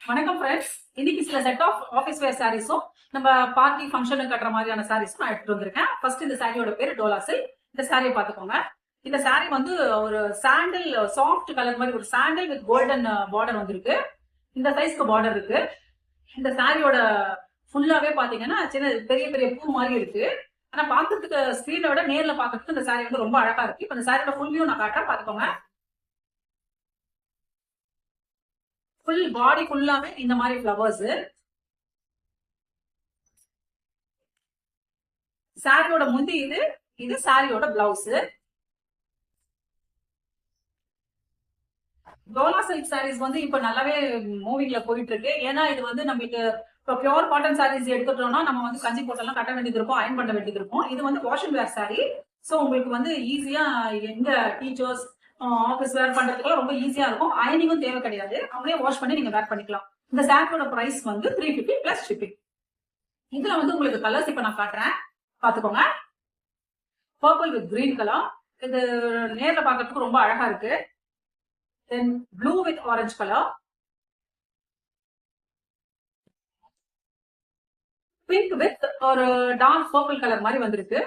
வணக்கம் ஃப்ரெண்ட்ஸ். இன்னைக்கு சில செட் ஆஃப் ஆஃபீஸ் வேர் சாரீஸும் நம்ம பார்ட்டி ஃபங்க்ஷனுக்கு கட்டுற மாதிரியான சாரீஸும் நான் எடுத்துட்டு வந்திருக்கேன். ஃபர்ஸ்ட் இந்த சாரியோட பேரு டோலா சில்க். இந்த சாரியை பார்த்துக்கோங்க. இந்த சாரி வந்து ஒரு சாண்டில் சாஃப்ட் கலர் மாதிரி ஒரு சாண்டில் வித் கோல்டன் பார்டர் வந்திருக்கு. இந்த சைஸ்க்கு பார்டர் இருக்கு. இந்த சாரியோட ஃபுல்லாவே பாத்தீங்கன்னா சின்ன பெரிய பெரிய பூ மாதிரி இருக்கு. ஆனா பாக்கிறதுக்கு ஸ்கிரீனை விட நேர்ல பாக்கிறதுக்கு இந்த சாரி வந்து ரொம்ப அழகா இருக்கு. இப்ப இந்த சாரியோட ஃபுல் வியூ நான் காட்டுறேன், பாத்துக்கோங்க. ஃபுல் பாடி ஃபுல்லாவே இந்த மாதிரி ஃப்ளவர்ஸ். சாரியோட முந்தி இது சாரியோட பிளவுஸ். டோலா சில்க் சாரீஸ் வந்து இப்ப நல்லாவே மூவிங்ல போயிட்டு இருக்கு. ஏன்னா இது வந்து நம்மளுக்கு இப்போ பியூர் காட்டன் சாரீஸ் எடுத்துட்டோம்னா நம்ம வந்து கஞ்சி போட்டெல்லாம் கட்ட வேண்டியது இருக்கும், அயன் பண்ண வேண்டியது இருக்கும். இது வந்து wash and wear sari. So உங்களுக்கு வந்து ஈஸியா எங்க டீச்சர்ஸ் ஆஃபீஸ் வேர் பண்றதுக்குலாம் ரொம்ப ஈஸியா இருக்கும். அயனிங்கும் தேவை கிடையாது, அவங்களே வாஷ் பண்ணி நீங்க வேர் பண்ணிக்கலாம். இந்த சாரியோட பிரைஸ் வந்து 350 பிளஸ் ஷிப்பிங். இதுல வந்து உங்களுக்கு கலர்ஸ் இப்ப நான் காட்டுறேன், பாத்துக்கோங்க. Purple with green colour. இது நேர்ல பாக்கிறதுக்கு ரொம்ப அழகா இருக்கு. Then blue with orange colour. Pink with ஒரு டார்க் பர்பிள் கலர் மாதிரி வந்திருக்கு.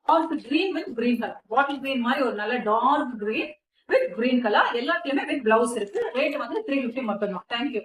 Dark green with green colour, bottle green மாதிரி ஒரு நல்ல dark green with green colour. எல்லாத்துலயுமே வித் பிளவுஸ் இருக்கு. ரேட் வந்து 350 மட்டும் தான். தேங்க்யூ.